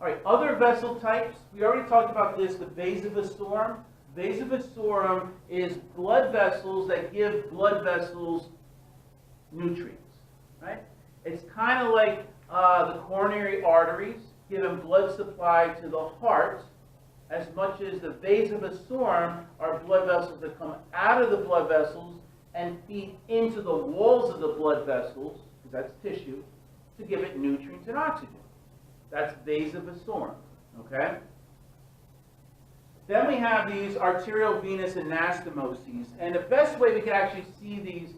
All right, other vessel types. We already talked about this, the Vasa Vasorum. Vasa Vasorum is blood vessels that give blood vessels nutrients, right? It's kind of like the coronary arteries giving blood supply to the heart, as much as the Vasa Vasorum are blood vessels that come out of the blood vessels and feed into the walls of the blood vessels, because that's tissue, to give it nutrients and oxygen. That's Vasa Vasorum, okay? Then we have these arteriovenous anastomoses, and the best way we can actually see these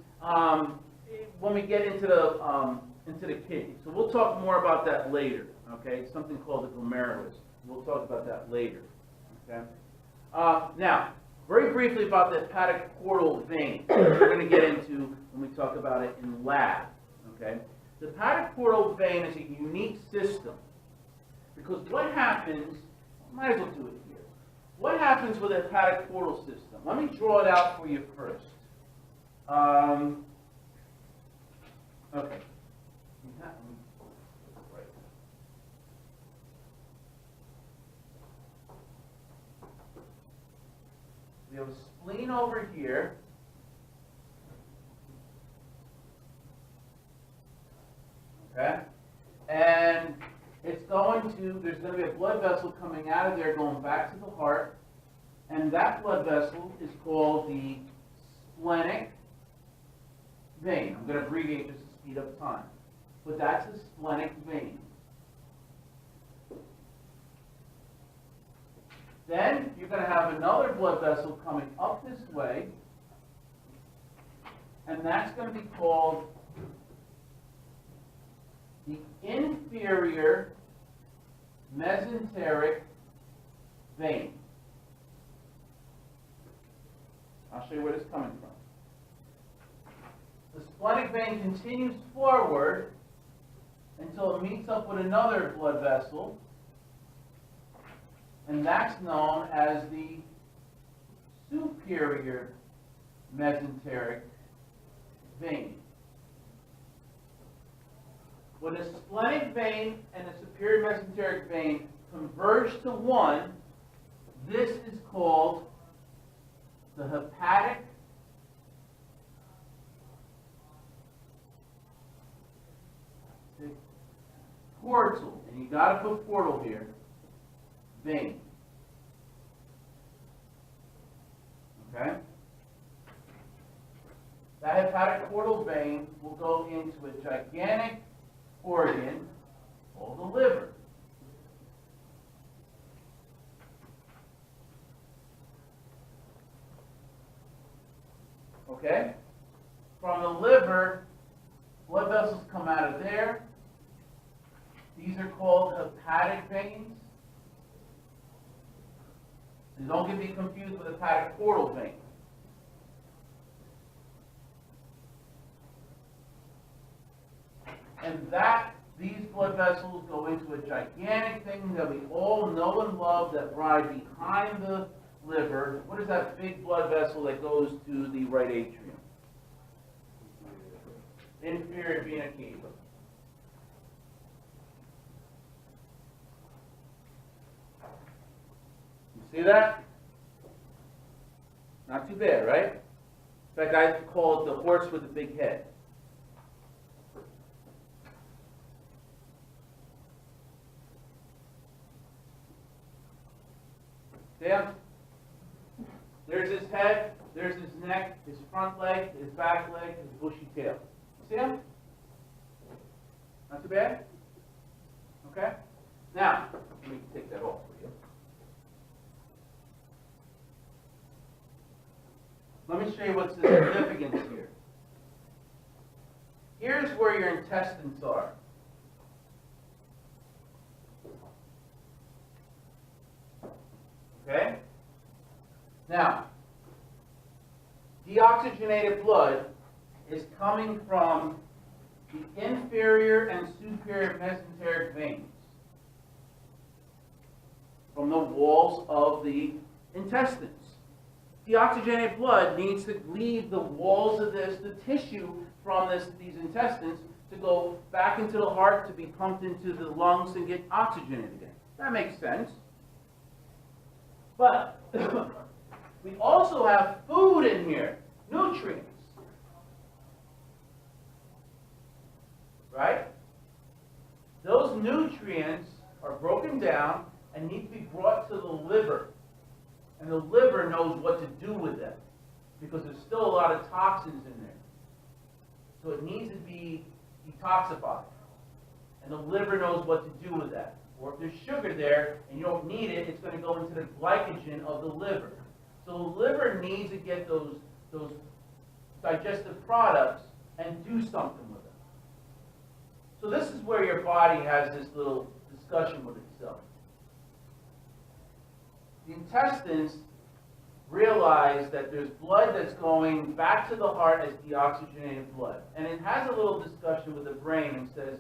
when we get into the kidney. So we'll talk more about that later, okay? It's something called the glomerulus. We'll talk about that later, okay? Now, very briefly about the hepatic portal vein, we're going to get into when we talk about it in lab, okay? The hepatic portal vein is a unique system because what happens, might as well do it here. What happens with a hepatic portal system? Let me draw it out for you first. Okay. We have a spleen over here. Okay? And it's going to, there's going to be a blood vessel coming out of there going back to the heart. And that blood vessel is called the splenic vein. I'm going to abbreviate just to speed up time. But that's the splenic vein. Then you're going to have another blood vessel coming up this way, and that's going to be called the inferior mesenteric vein. I'll show you where this is coming from. The splenic vein continues forward until it meets up with another blood vessel, and that's known as the superior mesenteric vein. When the splenic vein and the superior mesenteric vein converge to one, this is called the hepatic portal, and you got to put portal here, vein. Okay? That hepatic portal vein will go into a gigantic organ called the liver. Okay? From the liver, blood vessels come out of there. These are called hepatic veins. So don't get me confused with hepatic portal vein. And these blood vessels go into a gigantic thing that we all know and love that ride behind the liver. What is that big blood vessel that goes to the right atrium? Inferior vena cava. You see that? Not too bad, right? In fact, I call it the horse with the big head. Yeah? There's his head, there's his neck, his front leg, his back leg, his bushy tail. See him? Not too bad? Okay? Now, let me take that off for you. Let me show you what's the significance here. Here's where your intestines are. Okay? Now, deoxygenated blood is coming from the inferior and superior mesenteric veins, from the walls of the intestines. Deoxygenated blood needs to leave the walls of the tissue from these intestines to go back into the heart to be pumped into the lungs and get oxygenated again. That makes sense. But we also have food in here, nutrients. Right? Those nutrients are broken down and need to be brought to the liver. And the liver knows what to do with them because there's still a lot of toxins in there. So it needs to be detoxified. And the liver knows what to do with that. Or if there's sugar there and you don't need it, it's going to go into the glycogen of the liver. So the liver needs to get those digestive products and do something with them. So this is where your body has this little discussion with itself. The intestines realize that there's blood that's going back to the heart as deoxygenated blood. And it has a little discussion with the brain and says,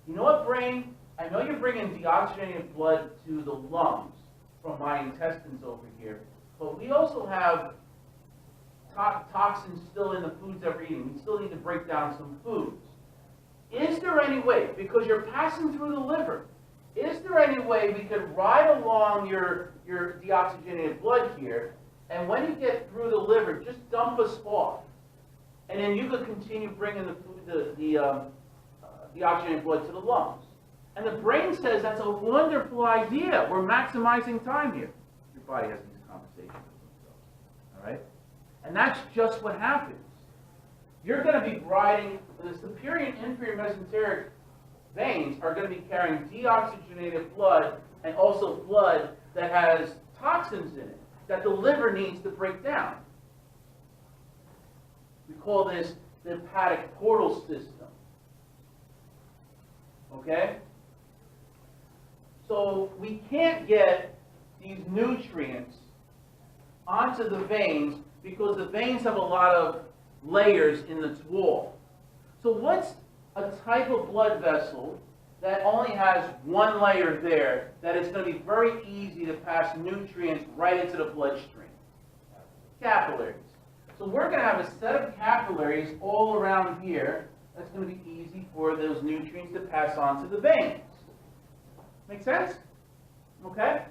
you know what, brain? I know you're bringing deoxygenated blood to the lungs from my intestines over here, but we also have toxins still in the foods that we're eating. We still need to break down some foods. Is there any way, because you're passing through the liver, is there any way we could ride along your deoxygenated blood here, and when you get through the liver, just dump us off, and then you could continue bringing the deoxygenated blood to the lungs? And the brain says that's a wonderful idea. We're maximizing time here. Your body has these conversations with themselves. All right? And that's just what happens. You're going to be riding, the superior and inferior mesenteric veins are going to be carrying deoxygenated blood and also blood that has toxins in it that the liver needs to break down. We call this the hepatic portal system. Okay? So we can't get these nutrients onto the veins because the veins have a lot of layers in its wall. So what's a type of blood vessel that only has one layer there that is going to be very easy to pass nutrients right into the bloodstream? Capillaries. So we're going to have a set of capillaries all around here that's going to be easy for those nutrients to pass on to the veins. Make sense? Okay?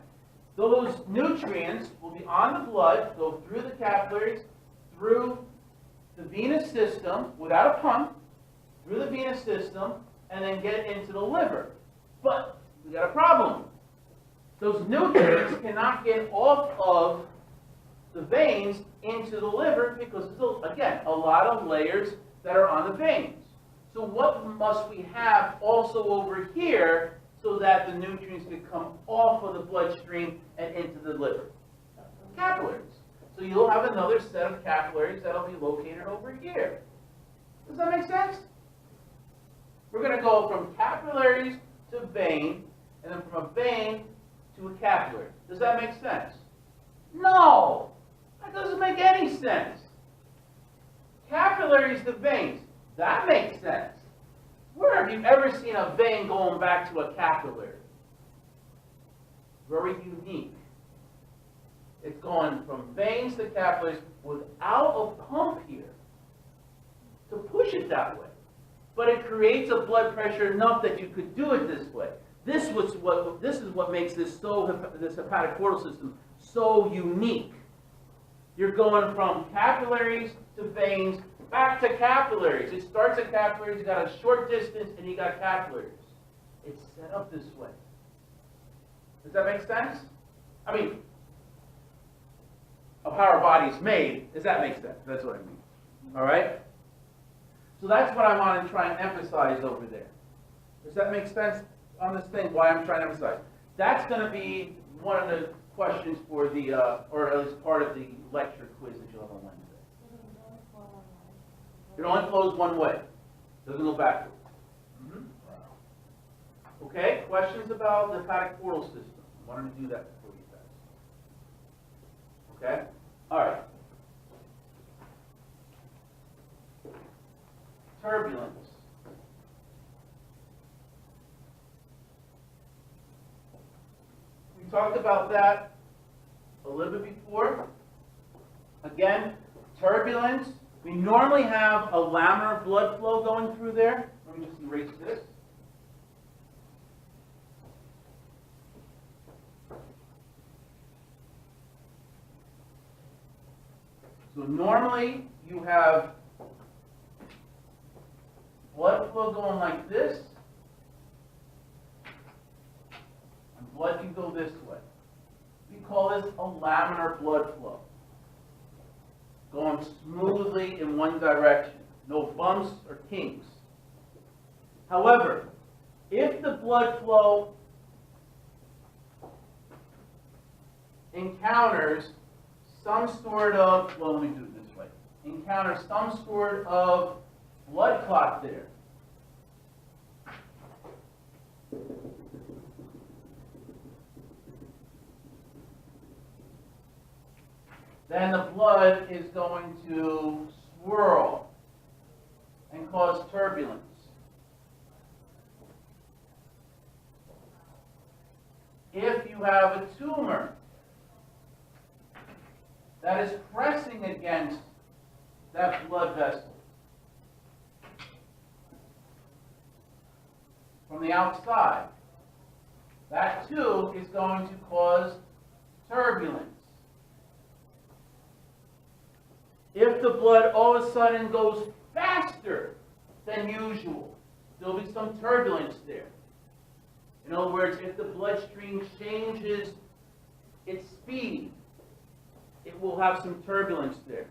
Those nutrients will be on the blood, go through the capillaries, through the venous system without a pump, through the venous system, and then get into the liver. But we got a problem. Those nutrients cannot get off of the veins into the liver because there's, again, a lot of layers that are on the veins. So what must we have also over here so that the nutrients can come off of the bloodstream and into the liver? Capillaries. So you'll have another set of capillaries that'll be located over here. Does that make sense? We're going to go from capillaries to vein, and then from a vein to a capillary. Does that make sense? No! That doesn't make any sense. Capillaries to veins. That makes sense. Where have you ever seen a vein going back to a capillary? Very unique. It's going from veins to capillaries without a pump here to push it that way. But it creates a blood pressure enough that you could do it this way. This is what makes this hepatic portal system so unique. You're going from capillaries to veins back to capillaries. It starts at capillaries, you got a short distance, and you got capillaries. It's set up this way. Does that make sense? I mean, of how our body's made, does that make sense? That's what I mean. All right? So that's what I want to try and emphasize over there. Does that make sense on this thing, why I'm trying to emphasize? That's going to be one of the questions for the, or at least part of the lecture quiz that you'll have on Wednesday. It only flows one way. It doesn't go backwards. Okay, questions about the hepatic portal system? I wanted to do that for you guys. Okay? All right. Turbulence. We talked about that a little bit before. Again, turbulence. We normally have a laminar blood flow going through there. Let me just erase this. So normally you have blood flow going like this, and blood can go this way. We call this a laminar blood flow, going smoothly in one direction, no bumps or kinks. However, if the blood flow encounters some sort of, well, let me do it this way, encounters some sort of blood clot there, then the blood is going to swirl and cause turbulence. If you have a tumor that is pressing against that blood vessel from the outside, that too is going to cause turbulence. If the blood all of a sudden goes faster than usual, there'll be some turbulence there. In other words, if the bloodstream changes its speed, it will have some turbulence there.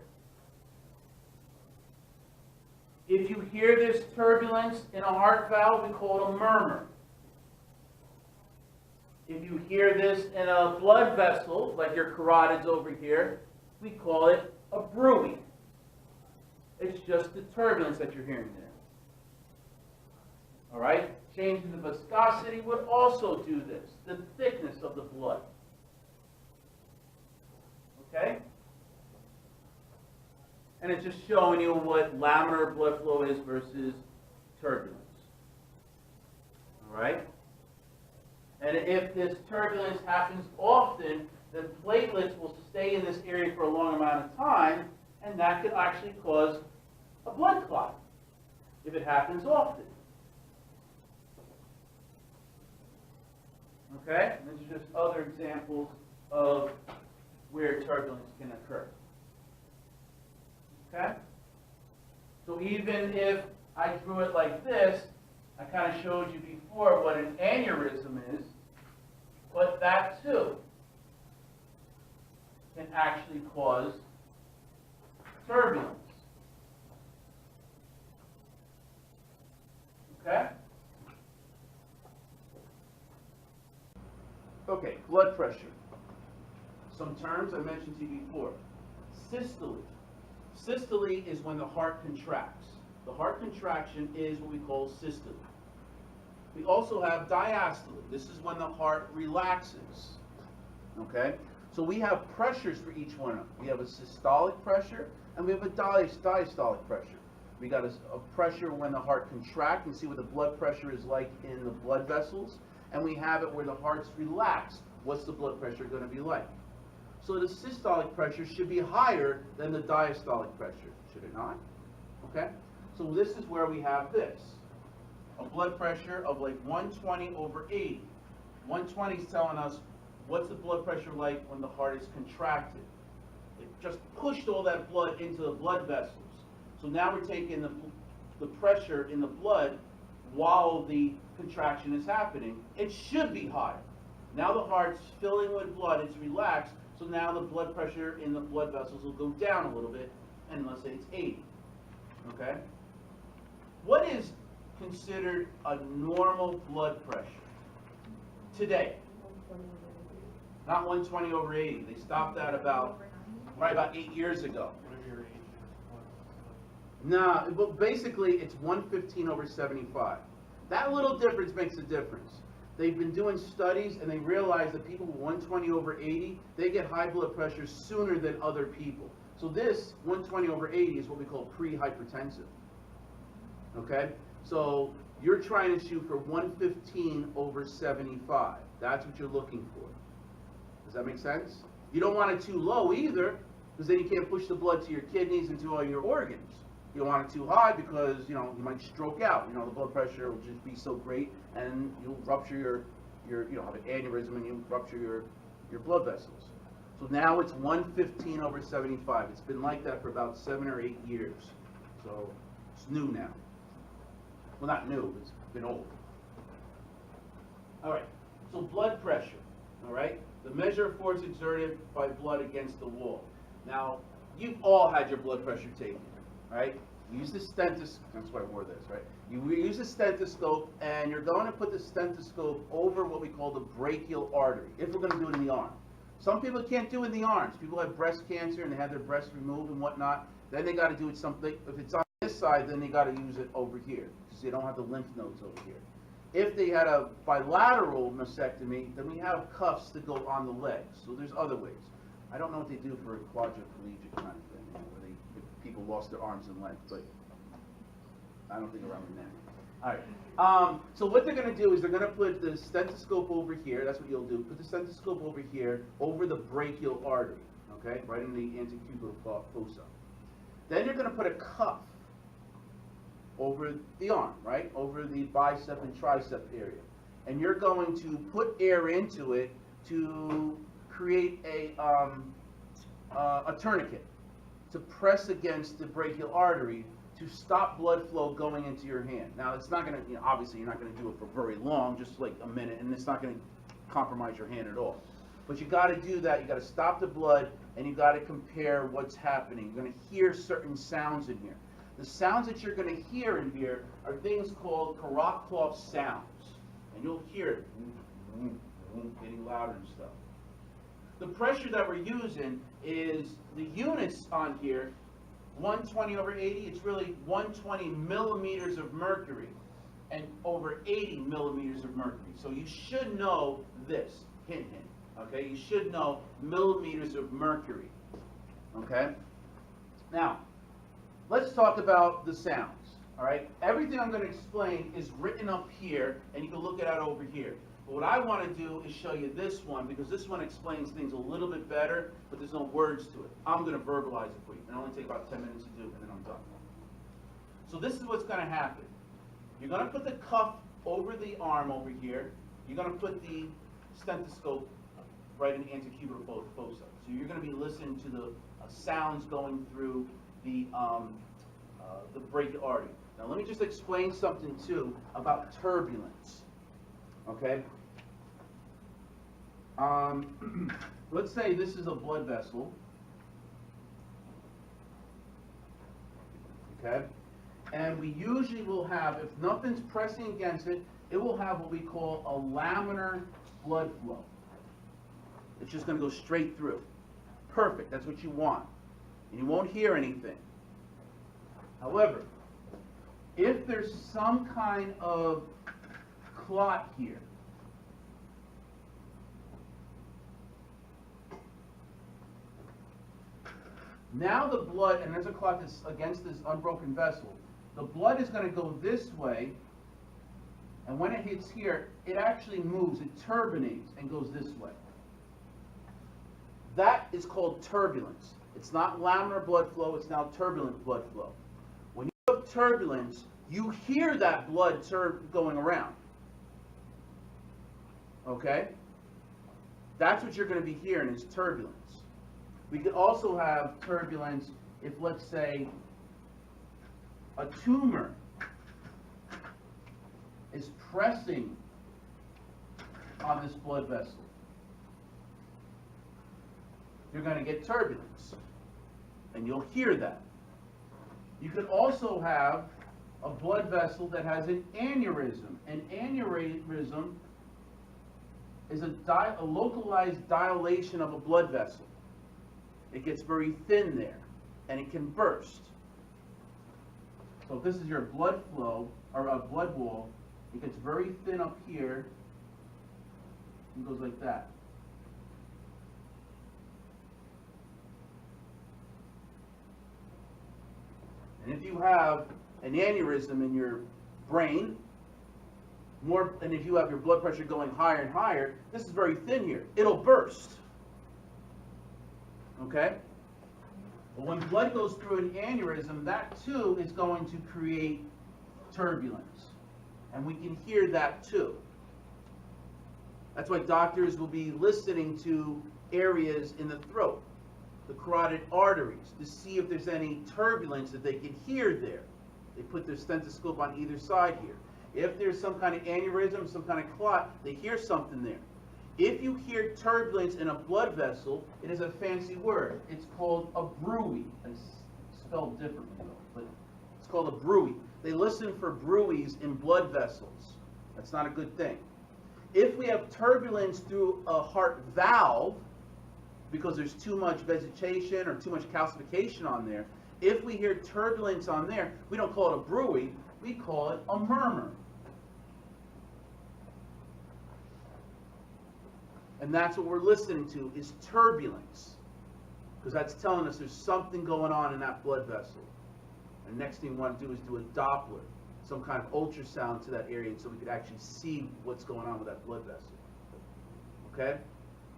If you hear this turbulence in a heart valve, we call it a murmur. If you hear this in a blood vessel, like your carotids over here, we call it a bruit. It's just the turbulence that you're hearing there. All right? Changing the viscosity would also do this, the thickness of the blood. Okay? And it's just showing you what laminar blood flow is versus turbulence. All right? And if this turbulence happens often, then platelets will stay in this area for a long amount of time, and that could actually cause a blood clot if it happens often. Okay? And these are just other examples of where turbulence can occur. Okay? So even if I drew it like this, I kind of showed you before what an aneurysm is, but that too can actually cause turbulence. Okay? Okay, blood pressure. Some terms I mentioned to you before. Systole. Systole is when the heart contracts. The heart contraction is what we call systole. We also have diastole. This is when the heart relaxes. Okay? So we have pressures for each one of them. We have a systolic pressure and we have a diastolic pressure. We got a pressure when the heart contracts. You see what the blood pressure is like in the blood vessels. And we have it where the heart's relaxed. What's the blood pressure going to be like? So the systolic pressure should be higher than the diastolic pressure, should it not? Okay? So this is where we have this. A blood pressure of like 120 over 80. 120 is telling us what's the blood pressure like when the heart is contracted. It just pushed all that blood into the blood vessels. So now we're taking the pressure in the blood while the contraction is happening. It should be higher. Now the heart's filling with blood, it's relaxed, so now the blood pressure in the blood vessels will go down a little bit, and let's say it's 80. Okay? What is considered a normal blood pressure today? Not 120 over 80. They stopped that about 8 years ago. No, but basically it's 115 over 75. That little difference makes a difference. They've been doing studies and they realize that people with 120 over 80, they get high blood pressure sooner than other people. So this 120 over 80 is what we call pre-hypertensive. Okay? So you're trying to shoot for 115 over 75. That's what you're looking for. Does that make sense? You don't want it too low either, because then you can't push the blood to your kidneys and to all your organs. You don't want it too high because, you might stroke out. The blood pressure will just be so great and you'll rupture your have an aneurysm and you rupture your blood vessels. So now it's 115/75. It's been like that for about 7 or 8 years. So it's new now. Well, not new, it's been old. All right, so blood pressure, all right? The measure of force exerted by blood against the wall. Now, you've all had your blood pressure taken, right? You use the stethoscope, that's why I wore this, right? You use a stethoscope, and you're going to put the stethoscope over what we call the brachial artery, if we're going to do it in the arm. Some people can't do it in the arms. People have breast cancer and they have their breasts removed and whatnot. Then they got to do it something. If it's on this side, then they got to use it over here because they don't have the lymph nodes over here. If they had a bilateral mastectomy, then we have cuffs that go on the legs. So there's other ways. I don't know what they do for a quadriplegic kind of thing, where if people lost their arms and legs, but I don't think around the neck. All right. So what they're going to do is they're going to put the stethoscope over here. That's what you'll do. Put the stethoscope over here, over the brachial artery, okay, right in the antecubital fossa. Then you're going to put a cuff over the arm, right, over the bicep and tricep area, and you're going to put air into it to create a tourniquet to press against the brachial artery to stop blood flow going into your hand. Now, it's not going to, obviously you're not going to do it for very long, just like a minute, and it's not going to compromise your hand at all. But you got to do that. You got to stop the blood, and you got to compare what's happening. You're going to hear certain sounds in here. The sounds that you're going to hear in here are things called Korotkov sounds, and you'll hear it getting louder and stuff. The pressure that we're using is the units on here. 120/80, it's really 120 millimeters of mercury and over 80 millimeters of mercury. So you should know this, hint, okay? You should know millimeters of mercury, okay? Now, let's talk about the sounds, all right? Everything I'm going to explain is written up here, and you can look it out over here. But what I want to do is show you this one, because this one explains things a little bit better, but there's no words to it. I'm going to verbalize it for you. It'll only take about 10 minutes to do, and then I'm done. So this is what's going to happen. You're going to put the cuff over the arm over here. You're going to put the stethoscope right in the antecubital fossa. So you're going to be listening to the sounds going through the brachial artery. Now let me just explain something too about turbulence. Okay. Let's say this is a blood vessel. Okay. And we usually will have, if nothing's pressing against it, it will have what we call a laminar blood flow. It's just going to go straight through. Perfect. That's what you want. And you won't hear anything. However, if there's some kind of clot here, now the blood, and there's a clot that's against this unbroken vessel, the blood is going to go this way, and when it hits here, it actually moves, it turbinates and goes this way. That is called turbulence. It's not laminar blood flow, it's now turbulent blood flow. When you have turbulence, you hear that blood going around. Okay? That's what you're going to be hearing is turbulence. We could also have turbulence if, let's say, a tumor is pressing on this blood vessel. You're going to get turbulence, and you'll hear that. You could also have a blood vessel that has an aneurysm. An aneurysm is a localized dilation of a blood vessel. It gets very thin there, and it can burst. So if this is your blood flow, or a blood wall, it gets very thin up here, and goes like that. And if you have an aneurysm in your brain, and if you have your blood pressure going higher and higher, this is very thin here. It'll burst. Okay? But when blood goes through an aneurysm, that too is going to create turbulence. And we can hear that too. That's why doctors will be listening to areas in the throat, the carotid arteries, to see if there's any turbulence that they can hear there. They put their stethoscope on either side here. If there's some kind of aneurysm, some kind of clot, they hear something there. If you hear turbulence in a blood vessel, it is a fancy word. It's called a bruit. It's spelled differently though, but it's called a bruit. They listen for bruits in blood vessels. That's not a good thing. If we have turbulence through a heart valve, because there's too much vegetation or too much calcification on there, if we hear turbulence on there, we don't call it a bruit, we call it a murmur. And that's what we're listening to, is turbulence. Because that's telling us there's something going on in that blood vessel. And next thing we want to do is do a Doppler, some kind of ultrasound to that area so we could actually see what's going on with that blood vessel. Okay?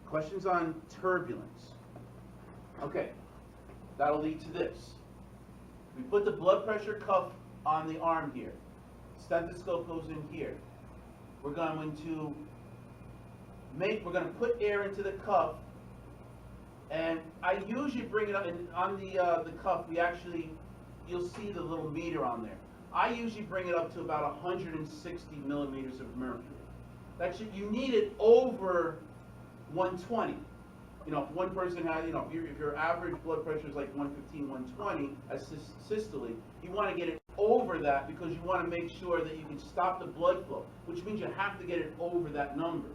Questions on turbulence? Okay, that'll lead to this. We put the blood pressure cuff on the arm here. Stethoscope goes in here. We're going to put air into the cuff, and I usually bring it up, and on the cuff, you'll see the little meter on there. I usually bring it up to about 160 millimeters of mercury. You need it over 120. You know, if one person has, if your average blood pressure is like 115, 120 as systole, you want to get it over that because you want to make sure that you can stop the blood flow, which means you have to get it over that number.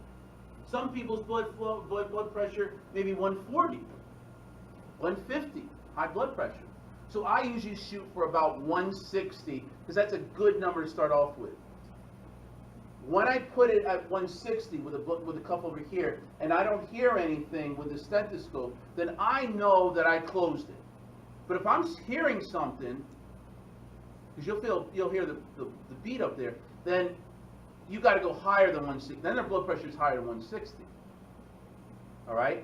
Some people's blood pressure maybe 140, 150, high blood pressure. So I usually shoot for about 160 because that's a good number to start off with. When I put it at 160 with a cuff over here, and I don't hear anything with the stethoscope, then I know that I closed it. But if I'm hearing something, because you'll hear the beat up there, then you got to go higher than 160. Then their blood pressure is higher than 160. All right?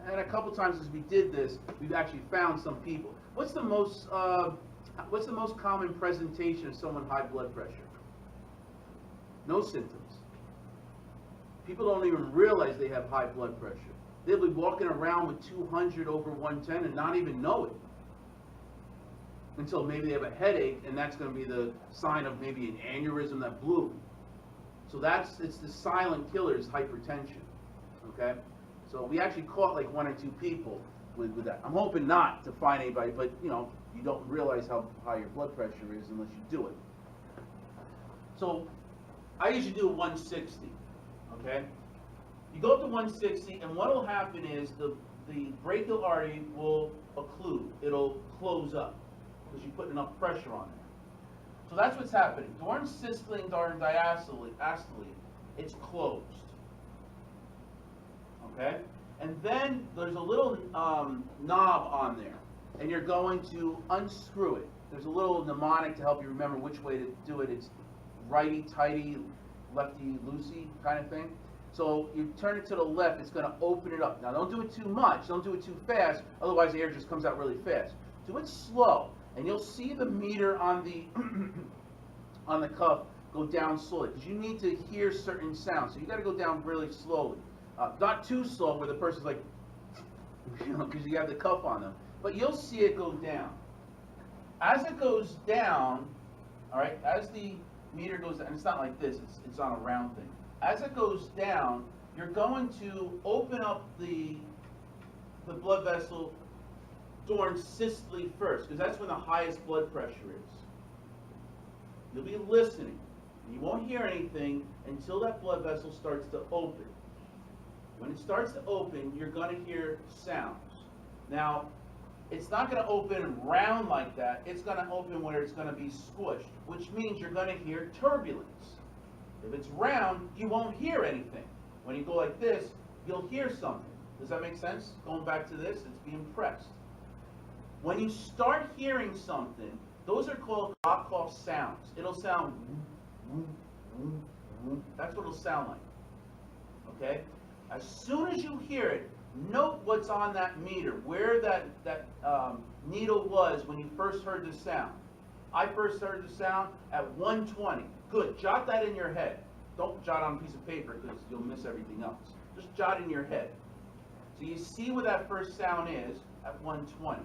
And a couple times as we did this, we've actually found some people. What's the most common presentation of someone high blood pressure? No symptoms. People don't even realize they have high blood pressure. They'll be walking around with 200 over 110 and not even know it. Until maybe they have a headache, and that's going to be the sign of maybe an aneurysm that blew. So it's the silent killer is hypertension. Okay? So we actually caught like 1 or 2 people with that. I'm hoping not to find anybody, but you don't realize how high your blood pressure is unless you do it. So I usually do 160. Okay? You go up to 160, and what will happen is the brachial artery will occlude. It'll close up because you put enough pressure on there. So that's what's happening. During systole and during diastole, it's closed. Okay? And then there's a little knob on there, and you're going to unscrew it. There's a little mnemonic to help you remember which way to do it. It's righty-tighty, lefty-loosey kind of thing. So you turn it to the left, it's going to open it up. Now don't do it too much, don't do it too fast, otherwise the air just comes out really fast. Do it slow, and you'll see the meter on the on the cuff go down slowly, because you need to hear certain sounds. So you got to go down really slowly. Not too slow where the person's like, because you have the cuff on them. But you'll see it go down. As it goes down, all right, as the meter goes down, and it's not like this, it's on a round thing. As it goes down, you're going to open up the blood vessel during systole first, because that's when the highest blood pressure is. You'll be listening. You won't hear anything until that blood vessel starts to open. When it starts to open, you're going to hear sounds. Now, it's not going to open round like that. It's going to open where it's going to be squished, which means you're going to hear turbulence. If it's round, you won't hear anything. When you go like this, you'll hear something. Does that make sense? Going back to this, it's being pressed. When you start hearing something, those are called knock-off sounds. It'll sound woo, woo, woo, woo. That's what it'll sound like. Okay? As soon as you hear it, note what's on that meter, where that needle was when you first heard the sound. I first heard the sound at 120. Good. Jot that in your head. don't jot on a piece of paper because you'll miss everything else. Just jot in your head. So you see where that first sound is at 120.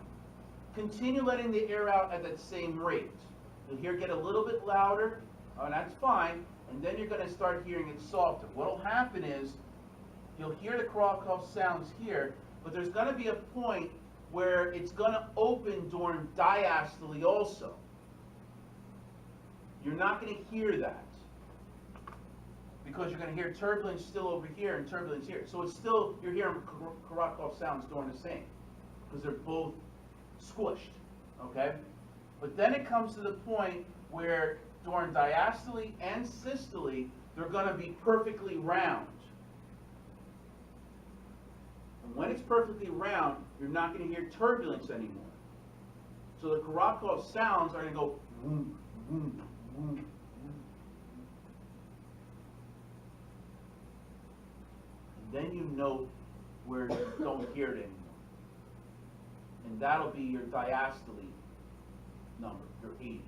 Continue letting the air out at that same rate. You'll hear it get a little bit louder, and that's fine, and then you're going to start hearing it softer. What will happen is you'll hear the Krakow sounds here, but there's going to be a point where it's going to open during diastole also. You're not going to hear that because you're going to hear turbulence still over here and turbulence here. So it's still, you're hearing Krakow sounds during the same because they're both squished, okay? But then it comes to the point where during diastole and systole, they're going to be perfectly round. And when it's perfectly round, you're not going to hear turbulence anymore. So the Krakow sounds are going to go boom, boom, boom, boom. And then you know where you don't hear it anymore. And that'll be your diastole number, your 80.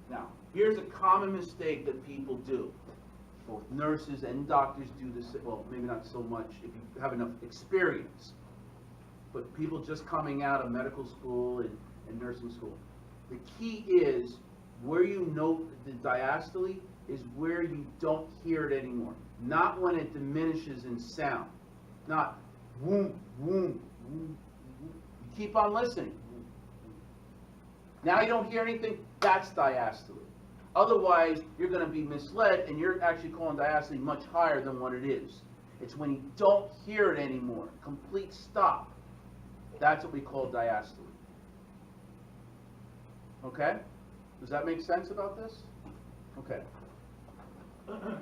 Now, here's a common mistake that people do. Both nurses and doctors do this, well, maybe not so much if you have enough experience, but people just coming out of medical school and nursing school. The key is where you note the diastole is where you don't hear it anymore. Not when it diminishes in sound. Not woom, woom, woom. You keep on listening. Now you don't hear anything, that's diastole. Otherwise, you're going to be misled, and you're actually calling diastole much higher than what it is. It's when you don't hear it anymore, complete stop. That's what we call diastole. Okay? Does that make sense about this? Okay.